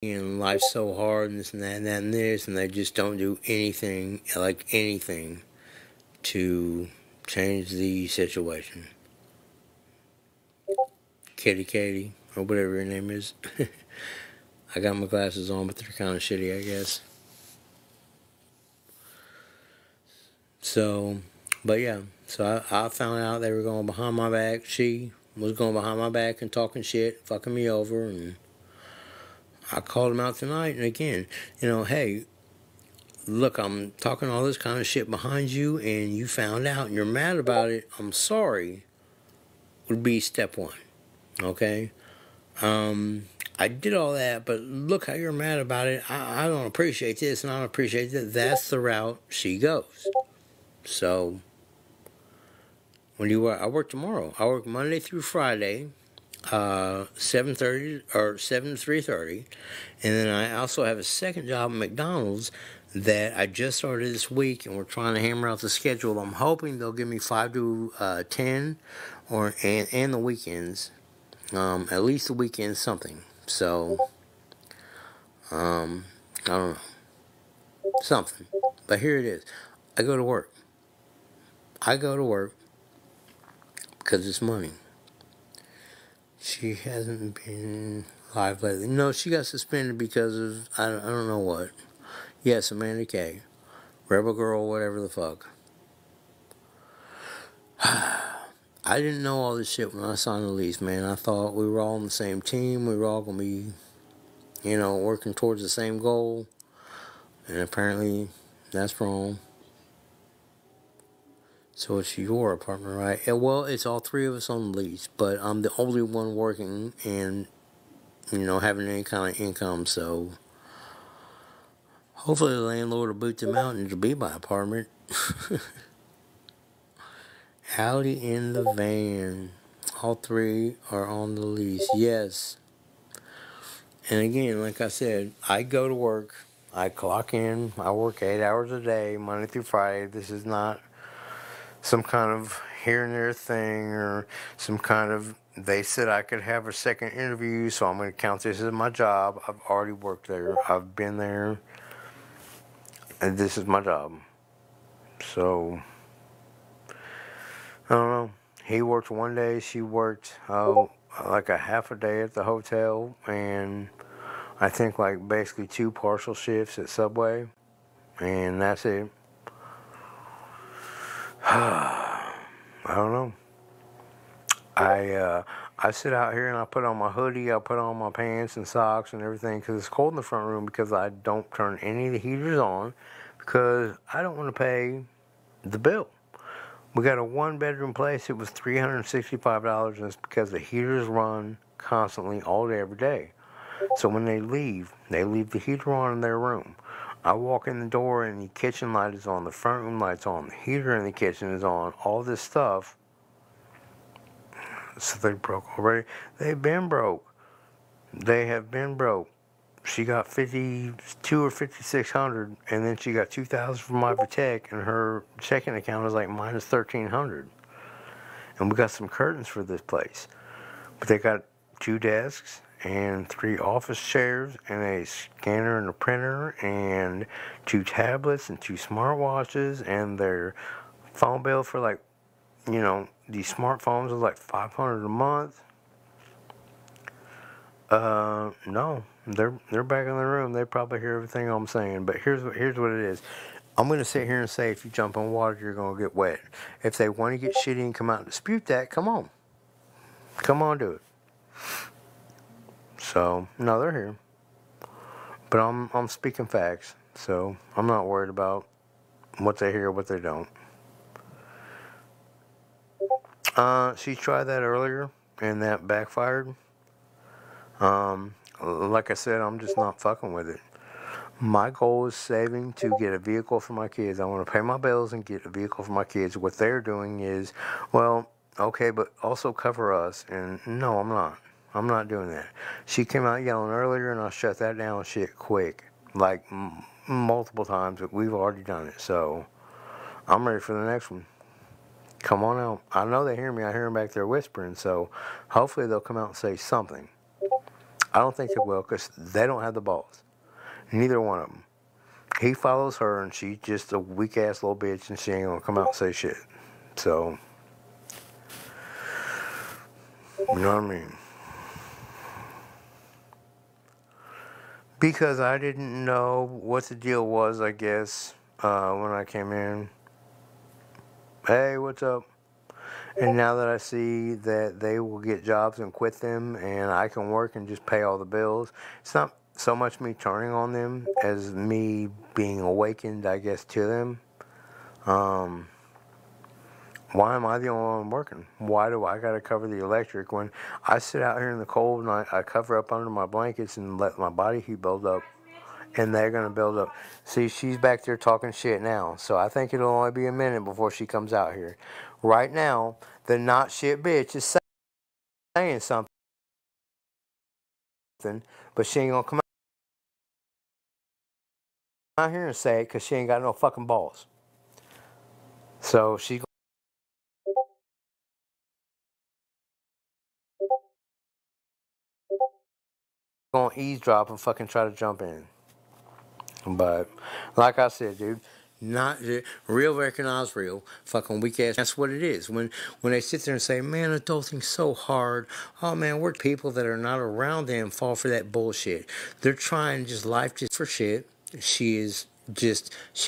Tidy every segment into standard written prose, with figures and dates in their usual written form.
and life's so hard and this and that and that and this, and they just don't do anything, like anything, to change the situation. Katie, or whatever your name is. I got my glasses on, but they're kind of shitty, I guess. So, but yeah, so I found out they were going behind my back. She was going behind my back and talking shit, fucking me over, and I called him out tonight. And again, hey, look, I'm talking all this kind of shit behind you, and you found out and you're mad about it. I'm sorry, would be step one, okay? Um, I did all that, but look how you're mad about it. I don't appreciate this and I don't appreciate that. That's the route she goes. So, when you work, I work tomorrow. I work Monday through Friday, 7:30 or 7 to 3:30, and then I also have a second job at McDonald's that I just started this week, and we're trying to hammer out the schedule. I'm hoping they'll give me 5 to 10, and the weekends, at least the weekends something. So, I don't know, something. But here it is. I go to work. I go to work because it's money. She hasn't been live lately. No, she got suspended because of, I don't know what. Yes, Amanda K. Rebel Girl, whatever the fuck. I didn't know all this shit when I signed the lease, man. I thought we were all on the same team. We were all going to be, working towards the same goal. And apparently, that's wrong. So it's your apartment, right? Yeah, well, it's all three of us on the lease, but I'm the only one working and, having any kind of income, so hopefully the landlord will boot them out and it'll be my apartment. Howdy in the van. All three are on the lease. Yes. And again, like I said, I go to work. I clock in. I work 8 hours a day, Monday through Friday. This is not some kind of here and there thing or some kind of, they said I could have a second interview, so I'm going to count this as my job. I've already worked there. I've been there. And this is my job. So, I don't know. He worked one day. She worked like a half a day at the hotel. And I think like basically 2 partial shifts at Subway. And that's it. I don't know. I sit out here and I put on my hoodie, I put on my pants and socks and everything because it's cold in the front room because I don't turn any of the heaters on because I don't want to pay the bill. We got a 1-bedroom place. It was $365, and it's because the heaters run constantly all day, every day. So when they leave the heater on in their room. I walk in the door and the kitchen light is on, the front room light's on, the heater in the kitchen is on, all this stuff. So they broke already. They've been broke. They have been broke. She got 52 or 5,600, and then she got 2,000 from my Tech, and her checking account is like minus 1,300. And we got some curtains for this place, but they got 2 desks and 3 office chairs and a scanner and a printer and 2 tablets and 2 smartwatches, and their phone bill for like, these smartphones is like $500 a month. No, they're back in the room. They probably hear everything I'm saying. But here's what it is. I'm gonna sit here and say if you jump in water, you're gonna get wet. If they want to get shitty and come out and dispute that, come on, do it. So no, they're here. But I'm speaking facts. So I'm not worried about what they hear, what they don't. She tried that earlier, and that backfired. Like I said, I'm just not fucking with it. My goal is saving to get a vehicle for my kids. I want to pay my bills and get a vehicle for my kids. What they're doing is, well, okay, but also cover us. And no, I'm not. I'm not doing that. She came out yelling earlier, and I shut that down shit quick. Like, multiple times, but we've already done it. So, I'm ready for the next one. Come on out. I know they hear me. I hear them back there whispering. So, hopefully they'll come out and say something. I don't think they will because they don't have the balls. Neither one of them. He follows her, and she's just a weak-ass little bitch, and she ain't gonna come out and say shit. So, you know what I mean? Because I didn't know what the deal was, I guess, when I came in. Hey, what's up? And now that I see that they will get jobs and quit them, and I can work and just pay all the bills, it's not so much me turning on them as me being awakened, I guess, to them. Why am I the only one working? Why do I gotta cover the electric when I sit out here in the cold and I cover up under my blankets and let my body heat build up, and they're gonna build up? See, she's back there talking shit now, so I think it'll only be a minute before she comes out here. Right now, the not shit bitch is saying something, but she ain't gonna come out here and say it because she ain't got no fucking balls. So she's gonna eavesdrop and fucking try to jump in. But like I said, dude, not real recognize real, fucking weak ass. That's what it is. When they sit there and say, "Man, adulting's so hard." Oh man, we're people that are not around them fall for that bullshit. They're trying just life just for shit. She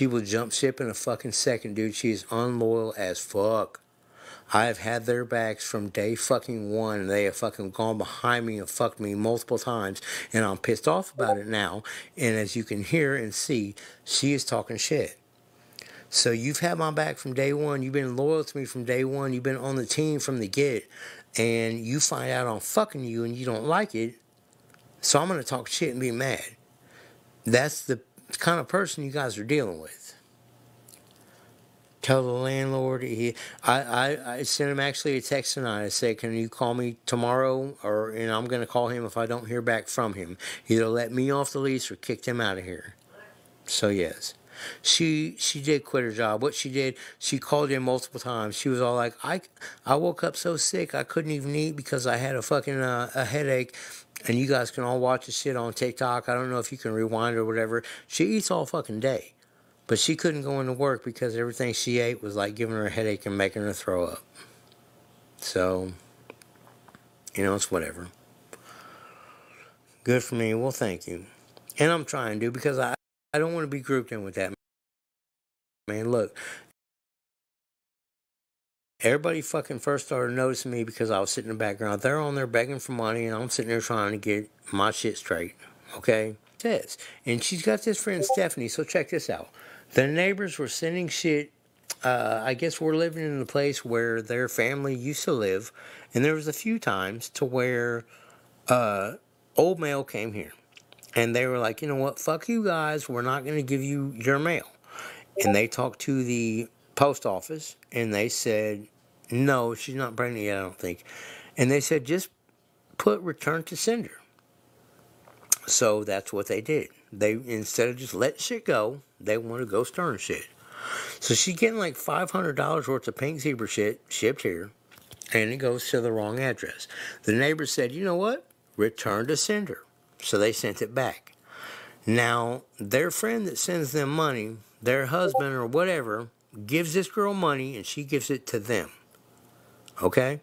will jump ship in a fucking second, dude. She is unloyal as fuck. I have had their backs from day fucking one. They have fucking gone behind me and fucked me multiple times, and I'm pissed off about it now. And as you can hear and see, she is talking shit. So you've had my back from day one. You've been loyal to me from day one. You've been on the team from the get. And you find out I'm fucking you and you don't like it. So I'm going to talk shit and be mad. That's the kind of person you guys are dealing with. Tell the landlord. I sent him actually a text tonight. I said, "Can you call me tomorrow?" And I'm going to call him if I don't hear back from him. Either let me off the lease or kick him out of here. So yes, she did quit her job. What she did, she called in multiple times. She was all like, "I woke up so sick I couldn't even eat because I had a fucking a headache." And you guys can all watch the shit on TikTok. I don't know if you can rewind or whatever. She eats all fucking day. But she couldn't go into work because everything she ate was like giving her a headache and making her throw up. So, it's whatever. Good for me. Well, thank you. And I'm trying to because I don't want to be grouped in with that. Man, look. Everybody fucking first started noticing me because I was sitting in the background. They're on there begging for money and I'm sitting there trying to get my shit straight. Okay? Says. And she's got this friend Stephanie, so check this out. The neighbors were sending shit. I guess we're living in a place where their family used to live, and there was a few times to where old mail came here, and they were like, you know what, fuck you guys, we're not going to give you your mail. And they talked to the post office, and they said, no, she's not pregnant yet, I don't think. And they said, just put return to sender. So that's what they did. They, instead of just letting shit go, they want to go stern shit. So she's getting like $500 worth of pink zebra shit shipped here, and it goes to the wrong address. The neighbor said, you know what? Return to sender. So they sent it back. Now, their friend that sends them money, their husband or whatever, gives this girl money, and she gives it to them. Okay?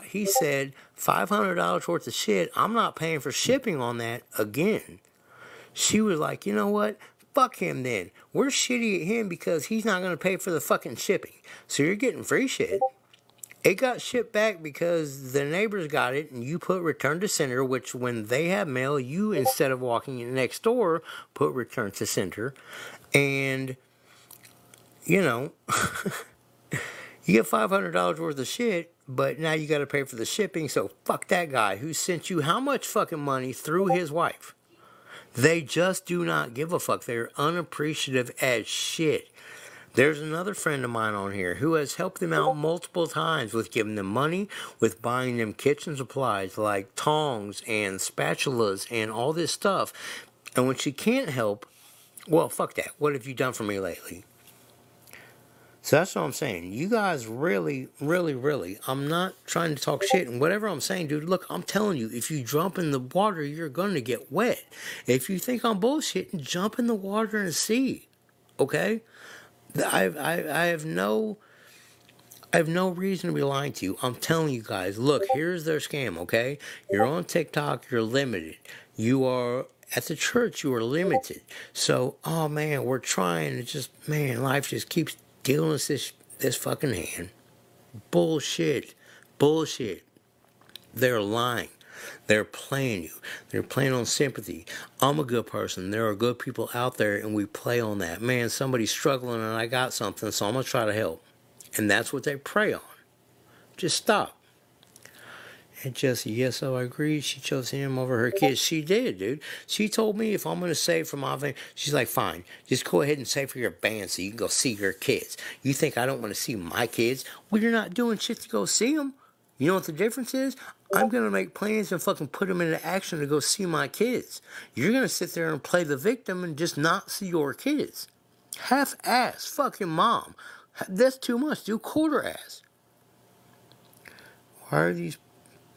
He said, $500 worth of shit, I'm not paying for shipping on that again. She was like, you know what? Fuck him then. We're shitty at him because he's not going to pay for the fucking shipping. So you're getting free shit. It got shipped back because the neighbors got it and you put return to sender, which when they have mail, you, instead of walking in next door, put return to sender. And, you get $500 worth of shit, but now you got to pay for the shipping. So fuck that guy who sent you how much fucking money through his wife. They just do not give a fuck. They're unappreciative as shit. There's another friend of mine on here who has helped them out multiple times with giving them money, with buying them kitchen supplies like tongs and spatulas and all this stuff. And when she can't help, well, fuck that. What have you done for me lately? So that's what I'm saying. You guys really, really, really, I'm not trying to talk shit. And whatever I'm saying, dude, look, I'm telling you, if you jump in the water, you're going to get wet. If you think I'm bullshitting, jump in the water and see. Okay? I have no. I have no reason to be lying to you. I'm telling you guys, look, here's their scam, okay? You're on TikTok, you're limited. You are at the church, you are limited. So, oh man, we're trying to just, man, life just keeps dealing us this fucking hand. Bullshit. Bullshit. They're lying. They're playing you. They're playing on sympathy. I'm a good person. There are good people out there, and we play on that. Man, somebody's struggling, and I got something, so I'm going to try to help. And that's what they prey on. Just stop. And Jessie, yes, so I agree. She chose him over her kids. She did, dude. She told me if I'm going to save for my van, she's like, fine, just go ahead and save for your band so you can go see your kids. You think I don't want to see my kids? Well, you're not doing shit to go see them. You know what the difference is? I'm going to make plans and fucking put them into action to go see my kids. You're going to sit there and play the victim and just not see your kids. Half-ass fucking mom. That's too much, dude. Quarter-ass. Why are these...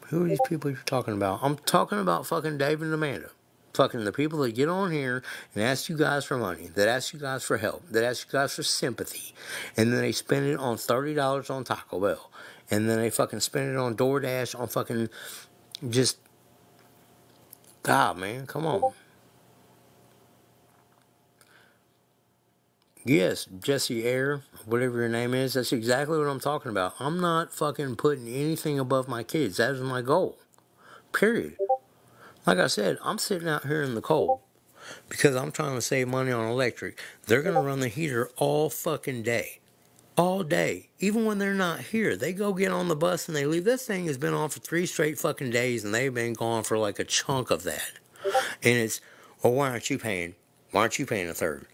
Who are these people you're talking about? I'm talking about fucking Dave and Amanda. Fucking the people that get on here and ask you guys for money, that ask you guys for help, that ask you guys for sympathy, and then they spend it on $30 on Taco Bell, and then they fucking spend it on DoorDash, on fucking just... God, man, come on. Yes, Jesse Air, whatever your name is, that's exactly what I'm talking about. I'm not fucking putting anything above my kids. That is my goal. Period. Like I said, I'm sitting out here in the cold because I'm trying to save money on electric. They're going to run the heater all fucking day. All day. Even when they're not here. They go get on the bus and they leave. This thing has been on for 3 straight fucking days and they've been gone for like a chunk of that. And it's, well, why aren't you paying? Why aren't you paying a third?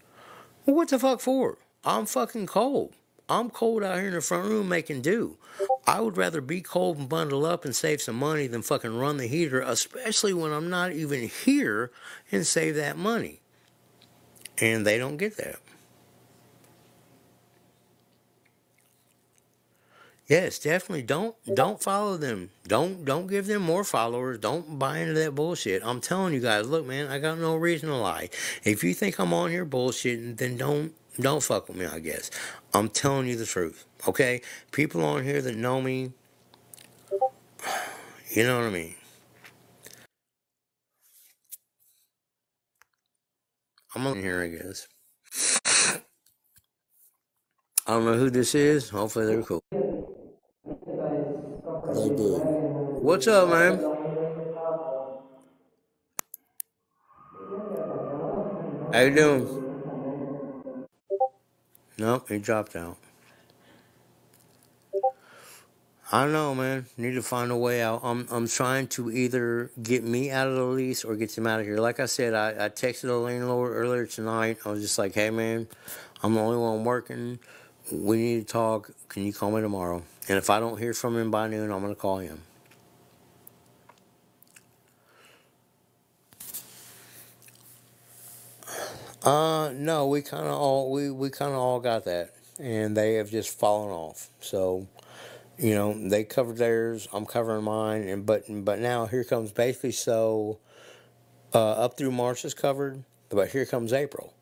Well, what the fuck for? I'm fucking cold. I'm cold out here in the front room making do. I would rather be cold and bundle up and save some money than fucking run the heater, especially when I'm not even here, and save that money. And they don't get that. Yes, definitely don't follow them. Don't give them more followers. Don't buy into that bullshit. I'm telling you guys, look, man, I got no reason to lie. If you think I'm on here bullshitting, then don't fuck with me, I guess. I'm telling you the truth. Okay? People on here that know me, you know what I mean. I'm on here, I guess. I don't know who this is. Hopefully they're cool. They did. What's up, man? How you doing? Nope, he dropped out. I don't know, man. Need to find a way out. I'm trying to either get me out of the lease or get them out of here. Like I said, I texted the landlord earlier tonight. I was just like, hey, man, I'm the only one working. We need to talk. Can you call me tomorrow? And if I don't hear from him by noon, I'm going to call him. No, we kind of all got that, and they have just fallen off. So, you know, they covered theirs. I'm covering mine, and but now here comes basically so up through March is covered, but here comes April.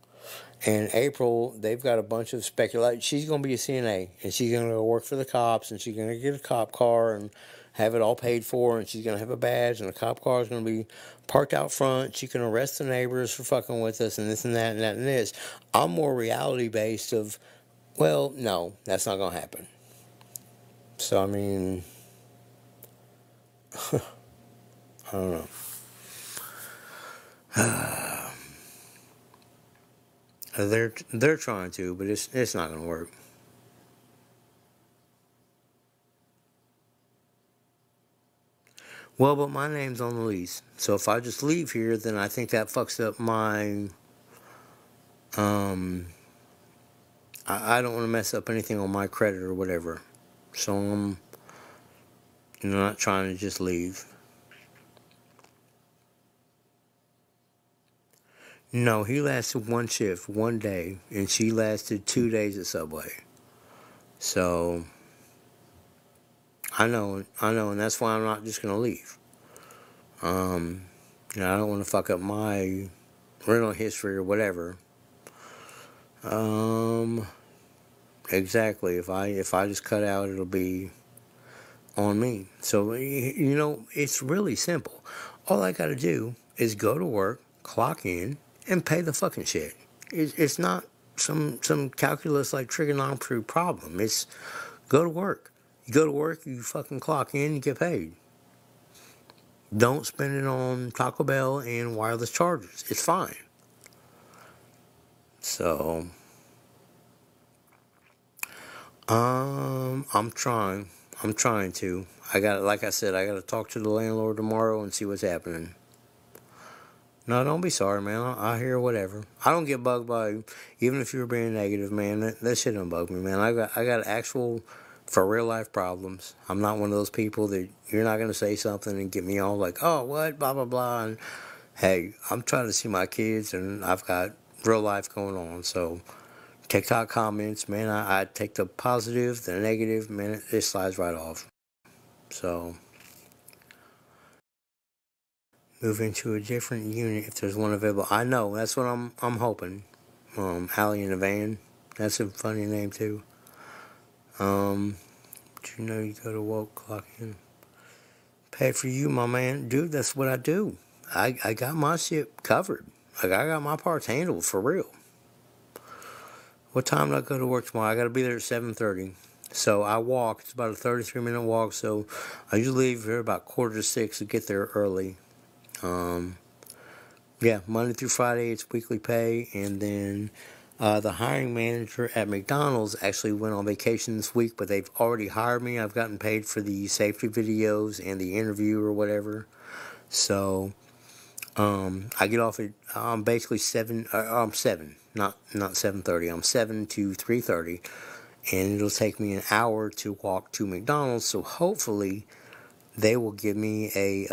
And April, they've got a bunch of speculation. She's going to be a CNA, and she's going to go work for the cops, and she's going to get a cop car and have it all paid for, and she's going to have a badge, and the cop car is going to be parked out front. She can arrest the neighbors for fucking with us, and this and that and that and this. I'm more reality based of, well, no, that's not going to happen. So, I mean, I don't know. They're trying to, but it's not going to work. Well, but my name's on the lease, so if I just leave here, then I think that fucks up my. Um, I don't want to mess up anything on my credit or whatever, so I'm not trying to just leave. No, he lasted one shift, one day, and she lasted 2 days at Subway. So I know, and that's why I'm not just gonna leave. You know, I don't want to fuck up my rental history or whatever. Um, exactly. If I just cut out, it'll be on me. So you know, it's really simple. All I gotta do is go to work, clock in, and pay the fucking shit. It's not some calculus like trigonometry problem. It's go to work. You go to work, you fucking clock in, you get paid. Don't spend it on Taco Bell and wireless chargers. It's fine. So, I'm trying. I'm trying to. Like I said, I got to talk to the landlord tomorrow and see what's happening. No, don't be sorry, man. I hear whatever. I don't get bugged by you, even if you were being negative, man. That shit don't bug me, man. I got actual, for real life problems. I'm not one of those people that you're not gonna say something and get me all like, oh, what, blah blah blah. And hey, I'm trying to see my kids, and I've got real life going on. So TikTok comments, man, I take the positive, the negative, man, it slides right off. So move into a different unit if there's one available. I know, that's what I'm hoping. Allie in the van. That's a funny name too. But you know you go to woke clock in. Pay for you, my man. Dude, that's what I do. I got my shit covered. Like I got my parts handled for real. What time do I go to work tomorrow? I gotta be there at 7:30. So I walk. It's about a 33-minute walk. So I usually leave here about 5:45 to get there early. Yeah, Monday through Friday it's weekly pay, and then the hiring manager at McDonald's actually went on vacation this week, but they've already hired me. I've gotten paid for the safety videos and the interview or whatever. So I get off at basically 7. I'm 7, not 7:30. I'm 7 to 3:30, and it'll take me an hour to walk to McDonald's. So hopefully they will give me a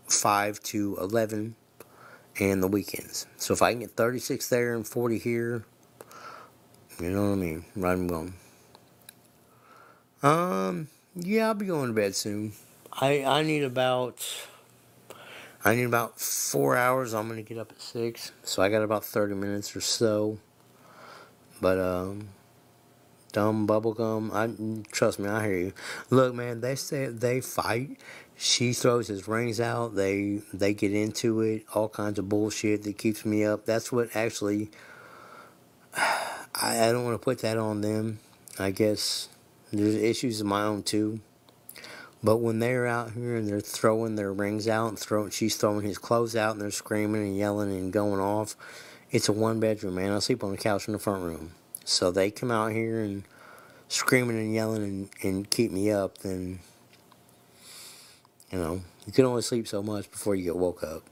5 to 11 and the weekends. So if I can get 36 there and 40 here, you know what I mean, right I'm going. Yeah, I'll be going to bed soon. I need about 4 hours. I'm gonna get up at 6, so I got about 30 minutes or so. But dumb bubblegum, trust me, I hear you. Look, man, they say they fight. She throws his rings out. They get into it. All kinds of bullshit that keeps me up. That's what actually. I don't want to put that on them. I guess there's issues of my own too. But when they're out here and they're throwing their rings out and she's throwing his clothes out and they're screaming and yelling and going off, it's a 1-bedroom, man. I sleep on the couch in the front room. So they come out here and screaming and yelling and keep me up, then, you know, you can only sleep so much before you get woke up.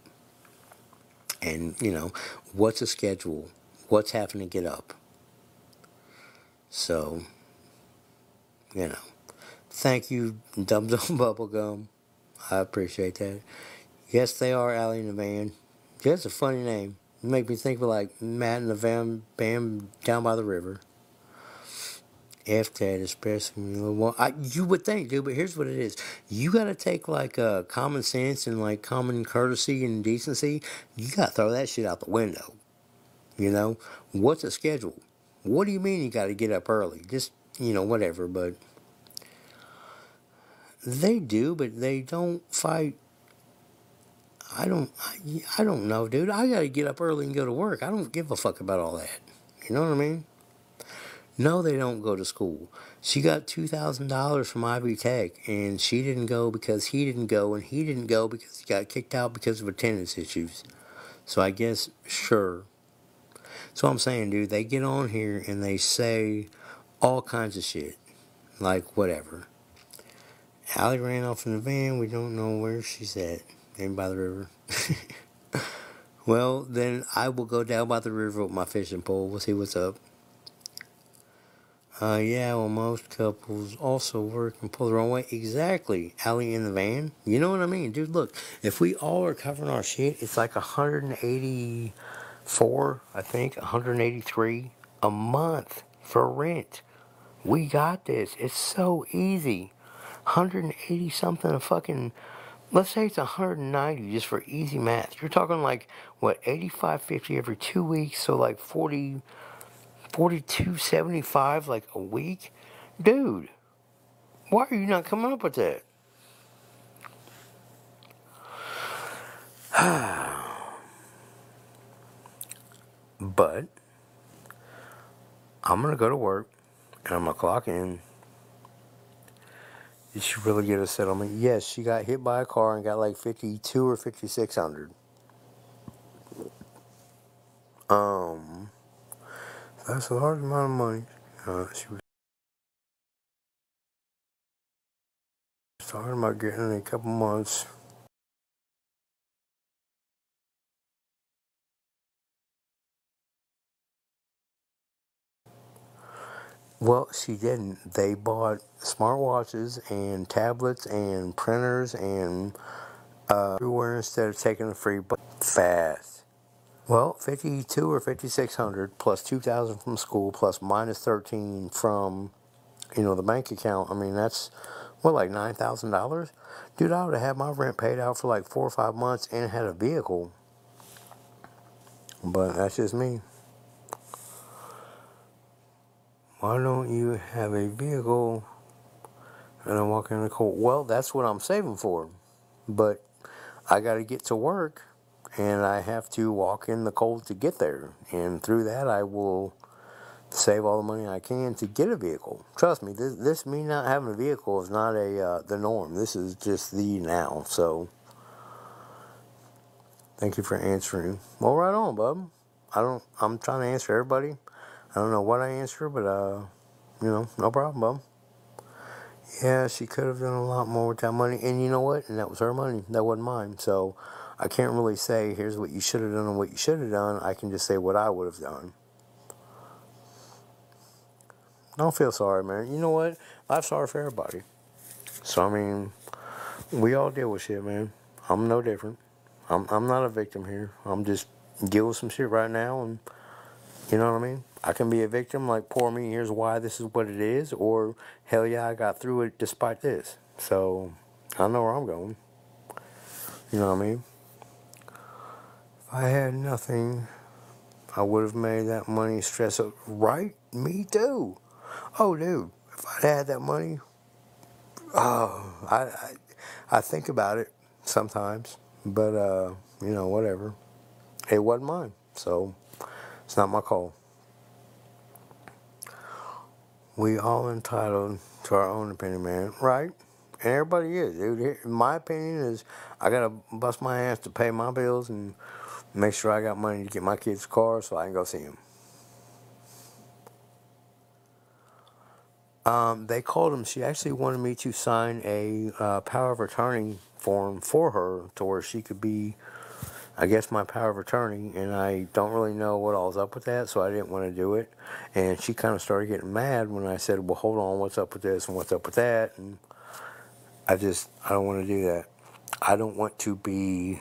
And, you know, what's a schedule? What's having to get up? So, you know, thank you, Dum Dum Bubblegum. I appreciate that. Yes, they are Allie in the van. That's a funny name. You make me think of like Matt in the van, Bam down by the river. F that, especially you would think, dude, but here's what it is. You gotta take like common sense and like common courtesy and decency. You gotta throw that shit out the window. You know, what's a schedule? What do you mean you gotta get up early? Just, you know, whatever. But they do, but they don't fight. I don't know, dude. I gotta get up early and go to work. I don't give a fuck about all that. You know what I mean? No, they don't go to school. She got $2,000 from Ivy Tech, and she didn't go because he didn't go, and he didn't go because he got kicked out because of attendance issues. So I guess, sure. So I'm saying, dude, they get on here and they say all kinds of shit. Like, whatever. Allie ran off in the van. We don't know where she's at. Maybe by the river. Well, then I will go down by the river with my fishing pole. We'll see what's up. Yeah, well, most couples also work and pull their own weight. Exactly. Allie in the van. You know what I mean? Dude, look. If we all are covering our shit, it's like 184, I think. 183 a month for rent. We got this. It's so easy. 180 something a fucking, let's say it's 190 just for easy math. You're talking like, what, 85.50 every 2 weeks, so like 42.75 like a week? Dude, why are you not coming up with that? But I'm gonna go to work and I'm gonna clock in. Did she really get a settlement? Yes, she got hit by a car and got like 52 or 5600. That's a large amount of money. She was talking about getting in a couple months. Well, she didn't. They bought smartwatches and tablets and printers and everywhere instead of taking the free fast. Well, 52 or 5600 plus 2000 from school plus minus 13 from, the bank account. I mean, that's what, like $9,000? Dude, I would have had my rent paid out for like 4 or 5 months and had a vehicle. But that's just me. Why don't you have a vehicle and I'm walking in the cold? Well, that's what I'm saving for. But I got to get to work and I have to walk in the cold to get there. And through that, I will save all the money I can to get a vehicle. Trust me, this me not having a vehicle is not the norm. This is just the now. So, thank you for answering. Well, right on, bub. I'm trying to answer everybody. I don't know what I answer, but no problem, bub. Yeah, she could have done a lot more with that money. And you know what? And that was her money. That wasn't mine. So I can't really say, here's what you should have done and what you should have done. I can just say what I would have done. Don't feel sorry, man. You know what? Life's sorry for everybody. So, I mean, we all deal with shit, man. I'm no different. I'm not a victim here. I'm just dealing with some shit right now, and you know what I mean? I can be a victim, like, poor me, here's why this is what it is, or hell yeah, I got through it despite this. So, I know where I'm going. You know what I mean? If I had nothing, I would have made that money stress up. Right? Me too. Oh, dude, if I'd had that money, I think about it sometimes, but, whatever. It wasn't mine, so it's not my call. We all entitled to our own opinion, man, right? And everybody is, dude. My opinion is I gotta bust my ass to pay my bills and make sure I got money to get my kids a car so I can go see them. They called him. She actually wanted me to sign a power of attorney form for her to where she could be, I guess, my power of attorney, and I don't really know what all's up with that, so I didn't want to do it. And she kind of started getting mad when I said, well, hold on, what's up with this and what's up with that? And I don't want to do that. I don't want to be,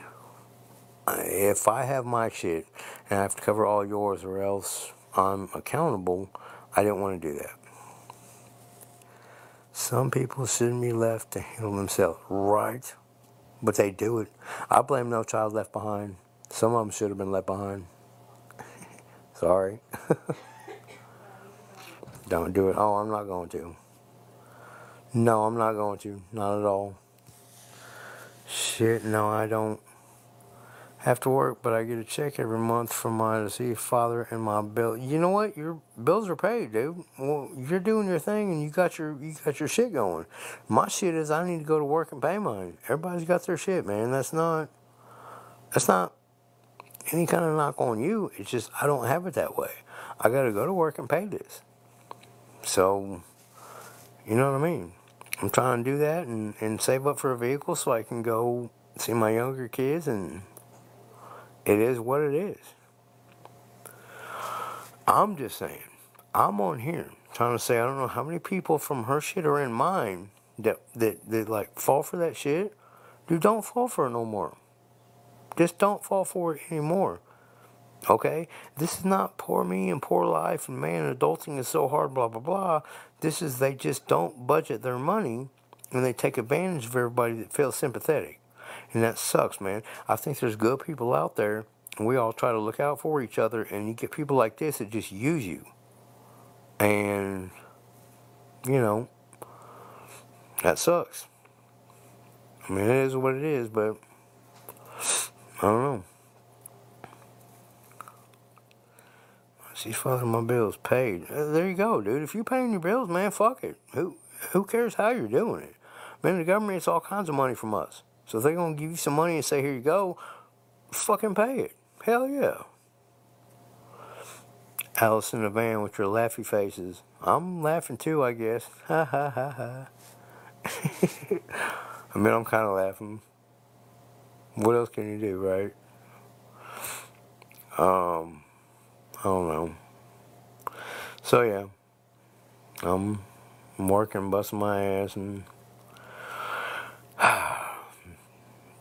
if I have my shit and I have to cover all yours or else I'm accountable, I didn't want to do that. Some people shouldn't be left to handle themselves, right? But they do it. I blame No Child Left Behind. Some of them should have been left behind. Sorry. Don't do it. Oh, I'm not going to. No, I'm not going to. Not at all. Shit, no, I don't have to work, but I get a check every month from my deceased father and my bill. You know what? Your bills are paid, dude. Well, you're doing your thing and you got your shit going. My shit is I need to go to work and pay mine. Everybody's got their shit, man. That's not any kind of knock on you. It's just I don't have it that way. I got to go to work and pay this. So, you know what I mean? I'm trying to do that and save up for a vehicle so I can go see my younger kids, and it is what it is. I'm just saying, I'm on here trying to say I don't know how many people from her shit are in mine that like fall for that shit. Dude, don't fall for it no more. Just don't fall for it anymore. Okay? This is not poor me and poor life and man, adulting is so hard, blah, blah, blah. This is they just don't budget their money and they take advantage of everybody that feels sympathetic. And that sucks, man. I think there's good people out there and we all try to look out for each other and you get people like this that just use you. And, you know, that sucks. I mean, it is what it is, but I don't know. She's fucking my bills paid. There you go, dude. If you're paying your bills, man, fuck it. Who cares how you're doing it? Man, the government gets all kinds of money from us. So if they're going to give you some money and say, here you go, fucking pay it. Hell yeah. Alice in the van with your laughy faces. I'm laughing too, I guess. Ha ha ha ha. I mean, I'm kind of laughing. What else can you do, right? I don't know. So yeah, I'm working, busting my ass, and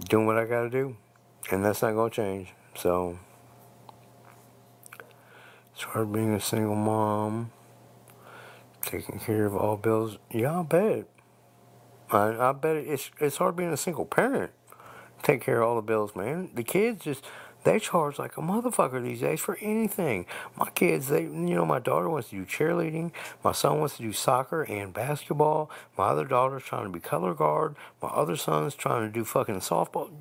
doing what I gotta do, and that's not gonna change. So it's hard being a single mom, taking care of all bills. Yeah, I bet. I bet it's hard being a single parent. Take care of all the bills, man. The kids they charge like a motherfucker these days for anything. My kids, my daughter wants to do cheerleading. My son wants to do soccer and basketball. My other daughter's trying to be color guard. My other son's trying to do fucking softball.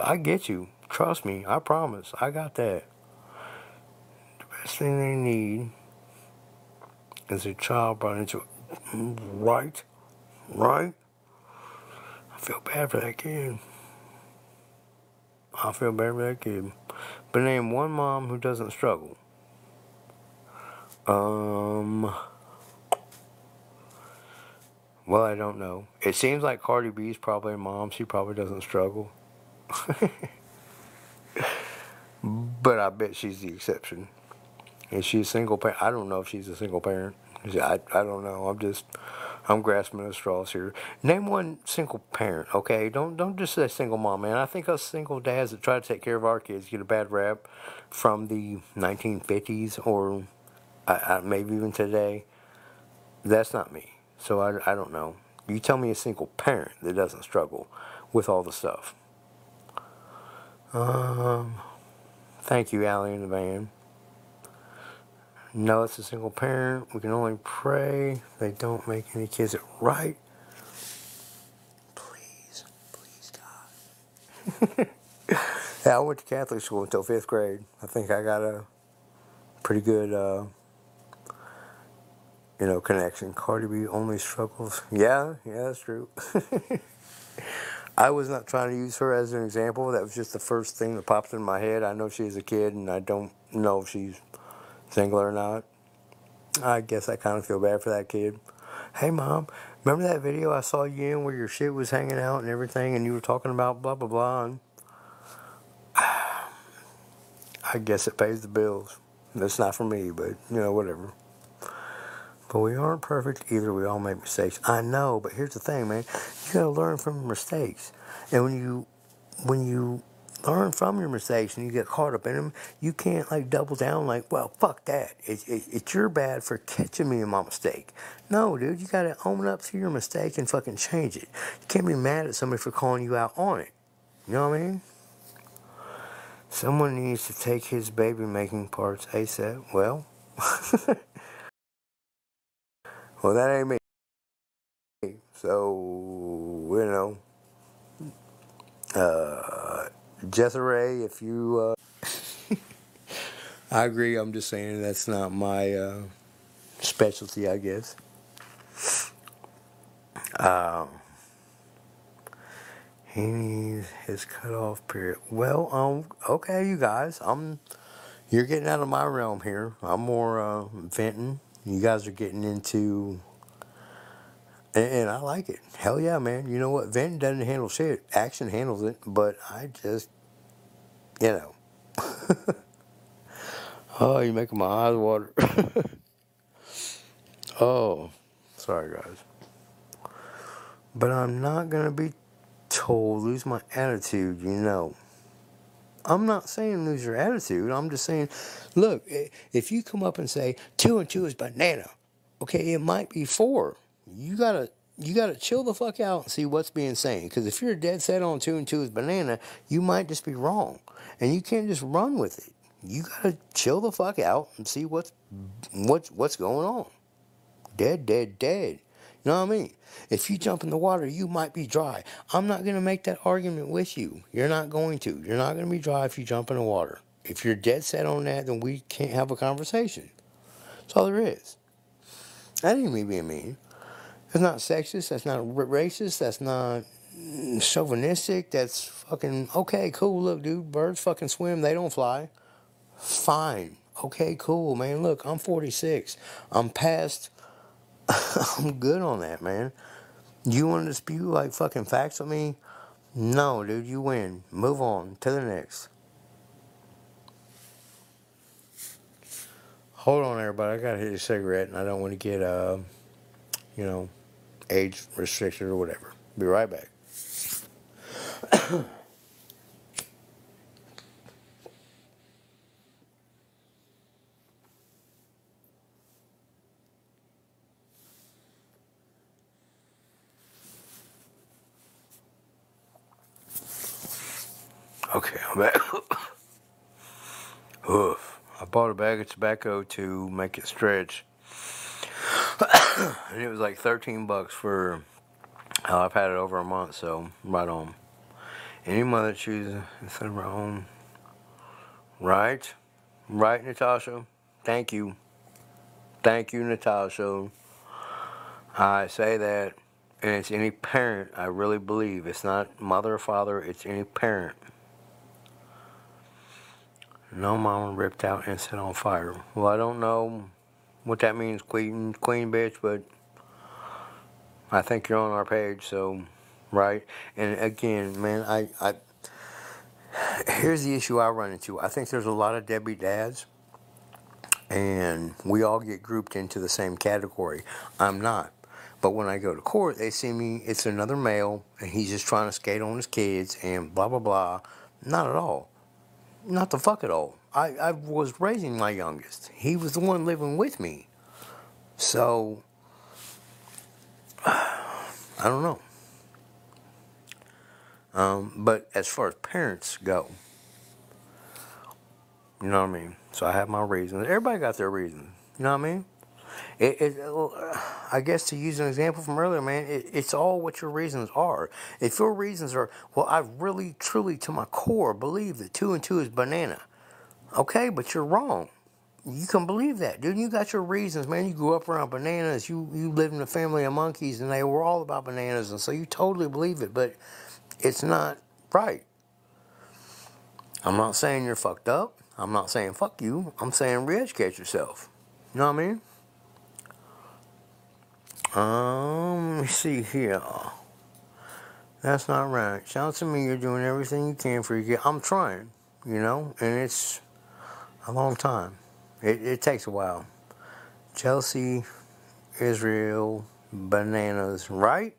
I get you. Trust me. I promise. I got that. The best thing they need is a child brought into right. I feel bad for that kid. I feel bad for that kid. But name one mom who doesn't struggle. Well, I don't know. It seems like Cardi B's probably a mom. She probably doesn't struggle. But I bet she's the exception. Is she a single parent? I don't know if she's a single parent. I don't know. I'm grasping at straws here. Name one single parent, okay? Don't just say single mom, man. I think us single dads that try to take care of our kids get a bad rap from the 1950s or maybe even today. That's not me. So I don't know. You tell me a single parent that doesn't struggle with all the stuff. Thank you, Allie in the van. No, it's a single parent. We can only pray they don't make any kids right. Please, God. Yeah, I went to Catholic school until 5th grade. I think I got a pretty good, connection. Cardi B only struggles. Yeah, that's true. I was not trying to use her as an example. That was just the first thing that popped in my head. I know she's a kid, and I don't know if she's single or not. I guess I kind of feel bad for that kid. Hey, Mom, remember that video I saw you in where your shit was hanging out and everything, and you were talking about blah, blah, blah, and I guess it pays the bills. That's not for me, but, whatever. But we aren't perfect either. We all make mistakes. I know, but here's the thing, man. You gotta learn from your mistakes. And when you learn from your mistakes and you get caught up in them, you can't double down well, fuck that. It's your bad for catching me in my mistake. No, dude, you gotta own up to your mistake and fucking change it. You can't be mad at somebody for calling you out on it. You know what I mean? Someone needs to take his baby making parts ASAP. Well, well, that ain't me. So, Jethray, if you, I agree, I'm just saying that's not my, specialty, I guess. He needs his cutoff period. Well, okay, you guys, you're getting out of my realm here. I'm more, venting. You guys are getting into, and I like it. Hell yeah, man. You know what? Venting doesn't handle shit. Action handles it, but I just, Oh, you're making my eyes water. Oh, sorry, guys. But I'm not going to be told, lose my attitude, I'm not saying lose your attitude. I'm just saying, look, if you come up and say 2 and 2 is banana, okay, it might be 4. You gotta chill the fuck out and see what's being said. Because if you're dead set on 2 and 2 is banana, you might just be wrong, and you can't just run with it. You gotta chill the fuck out and see what's going on. Dead, dead, dead. You know what I mean? If you jump in the water, you might be dry. I'm not going to make that argument with you. You're not going to. You're not going to be dry if you jump in the water. If you're dead set on that, then we can't have a conversation. That's all there is. That ain't me being mean. That's not sexist. That's not racist. That's not chauvinistic. That's fucking, okay, cool. Look, dude, birds fucking swim. They don't fly. Fine. Okay, cool, man. Look, I'm 46. I'm past... I'm good on that, man. You want to dispute like fucking facts with me? No, dude, you win. Move on to the next. Hold on, everybody. I gotta hit a cigarette, and I don't want to get age restricted or whatever. Be right back. Okay, I'm back. Oof. I bought a bag of tobacco to make it stretch, and it was like $13 for. I've had it over a month, so right on. Any mother chooses instead of her own. Right, Natasha. Thank you, Natasha. I say that, and it's any parent. I really believe it's not mother or father. It's any parent. No mama ripped out and set on fire. Well, I don't know what that means, queen bitch, but I think you're on our page, so right. And again, man, I here's the issue I run into. I think there's a lot of deadbeat dads, and we all get grouped into the same category. I'm not. But when I go to court, they see me, it's another male, and he's just trying to skate on his kids, and blah, blah, blah. Not at all. Not the fuck at all. I was raising my youngest. He was the one living with me. So, I don't know. But as far as parents go, you know what I mean? So I have my reasons. Everybody got their reasons. You know what I mean? I guess to use an example from earlier, man, it's all what your reasons are. If your reasons are, well, I really, truly, to my core, believe that 2 and 2 is banana. Okay, but you're wrong. You can believe that, dude. You got your reasons, man. You grew up around bananas. You lived in a family of monkeys, and they were all about bananas, and so you totally believe it, but it's not right. I'm not saying you're fucked up. I'm not saying fuck you. I'm saying re-educate yourself. You know what I mean? Let me see here. That's not right. Sounds to me you're doing everything you can for your kid. I'm trying, and it's a long time. It takes a while. Chelsea, Israel, bananas, right?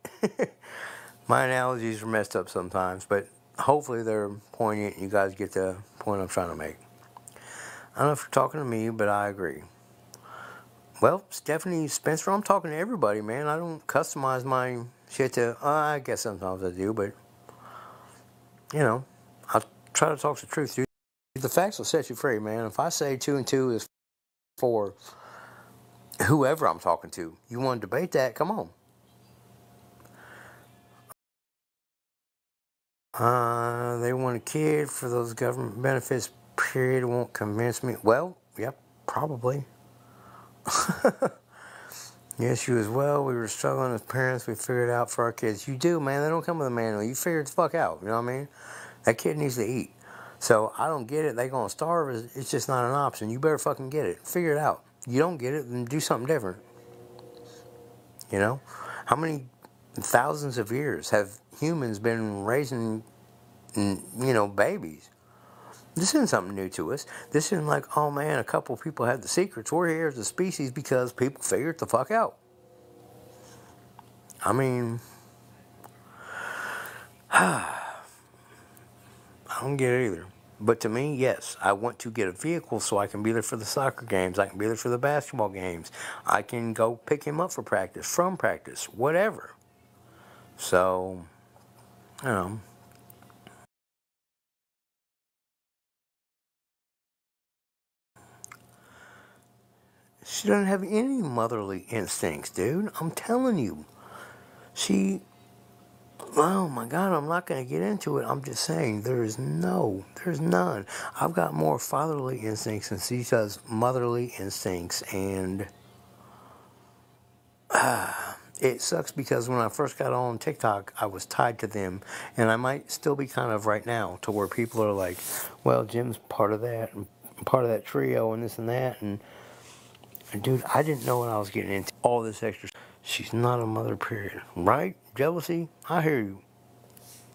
My analogies are messed up sometimes, but hopefully they're poignant and you guys get the point I'm trying to make. I don't know if you're talking to me, but I agree. Well, Stephanie Spencer, I'm talking to everybody, man. I don't customize my shit to, I guess sometimes I do, but, I try to talk the truth, dude. The facts will set you free, man. If I say 2 and 2 is 4, whoever I'm talking to, you want to debate that, come on. They want a kid for those government benefits, period. Won't convince me. Well, yep, probably. Yes, you as well. We were struggling as parents. We figured it out for our kids. You do, man. They don't come with a manual. You figure it the fuck out. You know what I mean? That kid needs to eat. So I don't get it. They gonna starve. It's just not an option. You better fucking get it. Figure it out. You don't get it, then do something different. How many thousands of years have humans been raising, babies? This isn't something new to us. This isn't like, oh man, a couple people have the secrets. We're here as a species because people figured the fuck out. I mean, I don't get it either. But to me, yes, I want to get a vehicle so I can be there for the soccer games. I can be there for the basketball games. I can go pick him up for practice, from practice, whatever. So, you know, she doesn't have any motherly instincts, dude. I'm telling you. She, oh my God, I'm not going to get into it. I'm just saying, there's none. I've got more fatherly instincts than she does motherly instincts. And it sucks because when I first got on TikTok, I was tied to them. And I might still be kind of right now, to where people are like, well, Jim's part of that, and part of that trio, and this and that. And dude, I didn't know what I was getting into. All this extra. She's not a mother, period. Right? Jealousy? I hear you.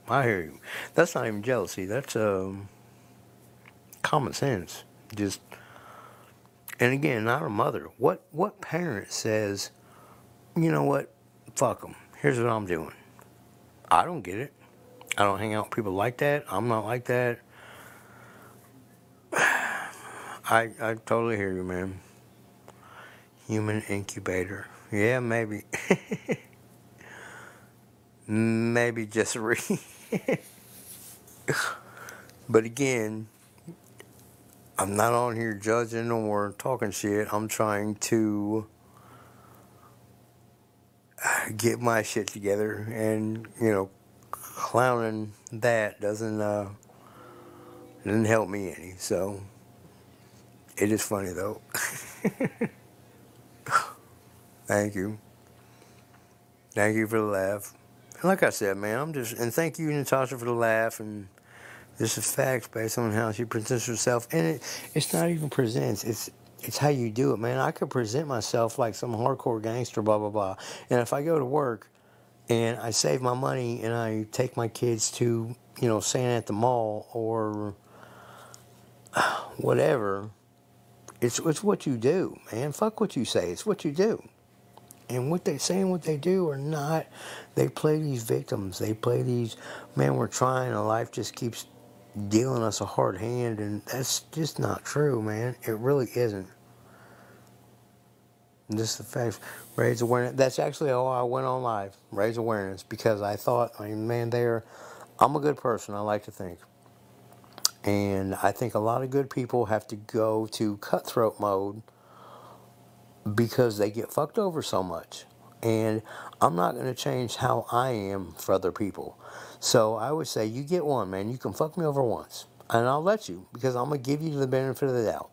I hear you. That's not even jealousy. That's common sense. Just, and again, not a mother. What parent says, you know what? Fuck them. Here's what I'm doing. I don't get it. I don't hang out with people like that. I'm not like that. I totally hear you, man. Human incubator. Yeah, maybe. Maybe just But again, I'm not on here judging or talking shit. I'm trying to get my shit together, and clowning that doesn't help me any. So it is funny though. Thank you. Thank you for the laugh. And like I said, man, and thank you, Natasha, for the laugh. And this is facts based on how she presents herself. And it's not even presents. It's how you do it, man. I could present myself like some hardcore gangster, blah, blah, blah. And if I go to work and I save my money and I take my kids to, Santa at the mall or whatever, it's what you do, man. Fuck what you say. It's what you do. And what they say and what they do are not, they play these victims. They play these, man, we're trying, and life just keeps dealing us a hard hand, and that's just not true, man. It really isn't. Just the fact, raise awareness. That's actually how I went on live, raise awareness, because I thought, man, I'm a good person, I like to think. And I think a lot of good people have to go to cutthroat mode because they get fucked over so much. And I'm not going to change how I am for other people. So I would say, you get one, man. You can fuck me over once. And I'll let you, because I'm going to give you the benefit of the doubt.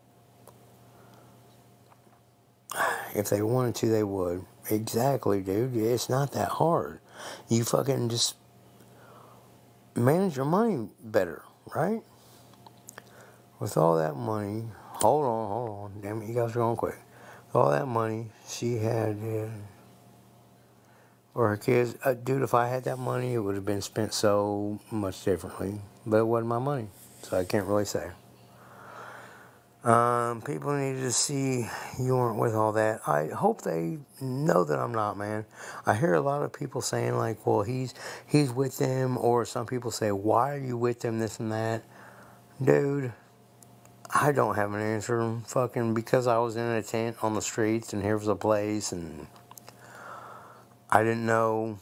If they wanted to, they would. Exactly, dude. It's not that hard. You fucking just manage your money better, right? With all that money, hold on. Damn it, you guys are going quick. With all that money she had, or her kids, dude, if I had that money, it would have been spent so much differently. But it wasn't my money, so I can't really say. People needed to see you weren't with all that. I hope they know that I'm not, man. I hear a lot of people saying like, well, he's with them, or some people say, why are you with them, this and that. Dude, I don't have an answer. Fucking because I was in a tent on the streets, and here was a place, and I didn't know,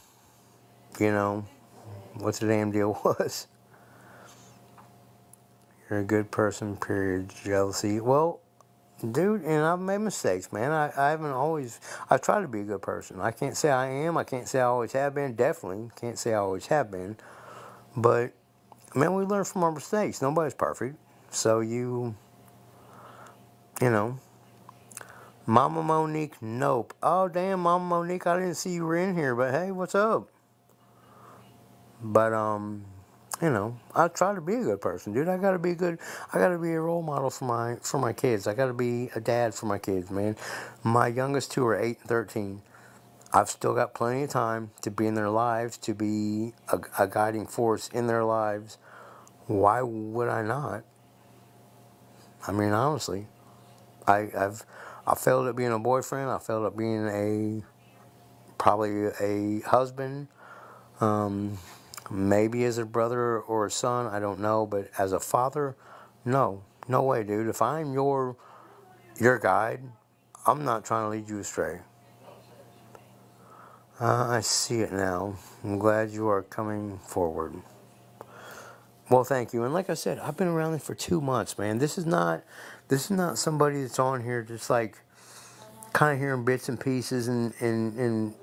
what the damn deal was. You're a good person, period. Jealousy. Well, dude, and I've made mistakes, man. I haven't always, I've tried to be a good person. I can't say I am. I can't say I always have been. Definitely can't say I always have been. But, man, we learn from our mistakes. Nobody's perfect. So you know. Mama Monique, nope. Oh, damn, Mama Monique, I didn't see you were in here. But, hey, what's up? But, I try to be a good person, dude. I gotta be a role model for my kids. I gotta be a dad for my kids, man. My youngest two are 8 and 13. I've still got plenty of time to be in their lives, to be a guiding force in their lives. Why would I not? I mean, honestly, I failed at being a boyfriend. I failed at being probably a husband. Maybe as a brother or a son, I don't know. But as a father, No, no way, dude. If I'm your guide, I'm not trying to lead you astray. I see it now. I'm glad you are coming forward. Well, thank you. And like I said, I've been around this for 2 months, man. This is not somebody that's on here just like kind of hearing bits and pieces and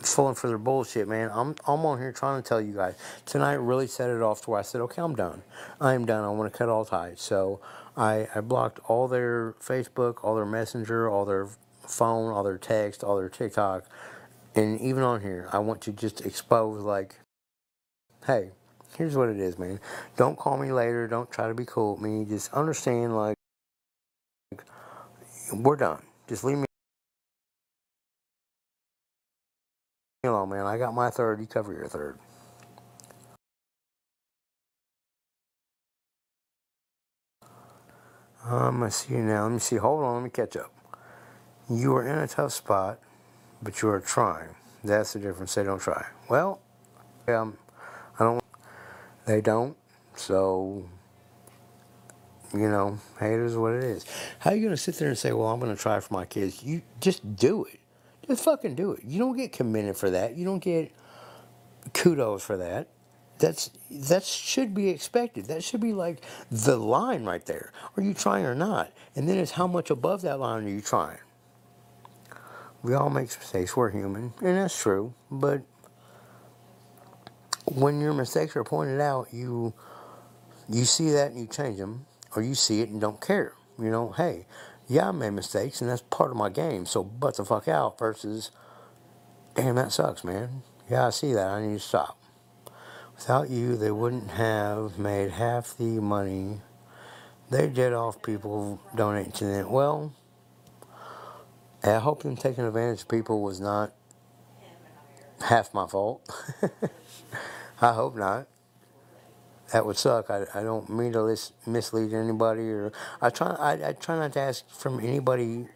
falling for their bullshit, man. I'm on here trying to tell you guys. Tonight really set it off to where I said, okay, I'm done. I am done. I want to cut all ties. So I blocked all their Facebook, all their Messenger, all their phone, all their text, all their TikTok. And even on here, I want to just expose, like, hey, here's what it is, man. Don't call me later. Don't try to be cool with me. Just understand, like, we're done. Just leave me alone, man. I got my third. You cover your third. I see you now. Let me see. Hold on. Let me catch up. You are in a tough spot, but you are trying. That's the difference. They don't try. Well, I don't. They don't. So, hey, it is what it is. How are you going to sit there and say, well, I'm going to try for my kids? You just do it. Just fucking do it. You don't get commended for that. You don't get kudos for that. That should be expected. That should be like the line right there. Are you trying or not? And then it's how much above that line are you trying? We all make mistakes. We're human, and that's true. But when your mistakes are pointed out, you see that and you change them, or you see it and don't care. Hey, yeah, I made mistakes, and that's part of my game. So butt the fuck out versus, damn, that sucks, man. Yeah, I see that. I need to stop. Without you, they wouldn't have made half the money they did off people donating to them. Well, I hope them taking advantage of people was not half my fault. I hope not. That would suck. I don't mean to mislead anybody, or I try not to ask from anybody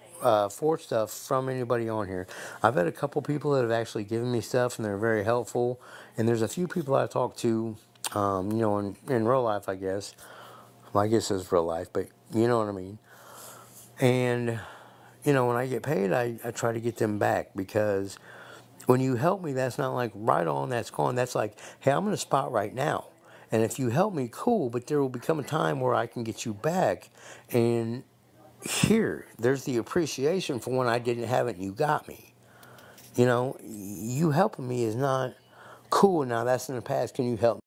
for stuff from anybody on here. I've had a couple people that have actually given me stuff, and they're very helpful. And there's a few people I talk to, in real life, I guess. Well, I guess it's real life, but you know what I mean. And when I get paid, I try to get them back, because when you help me, that's not like right on, that's gone. That's like, hey, I'm in a spot right now. And if you help me, cool, but there will become a time where I can get you back. And there's the appreciation for when I didn't have it and you got me. You helping me is not cool. Now, that's in the past. Can you help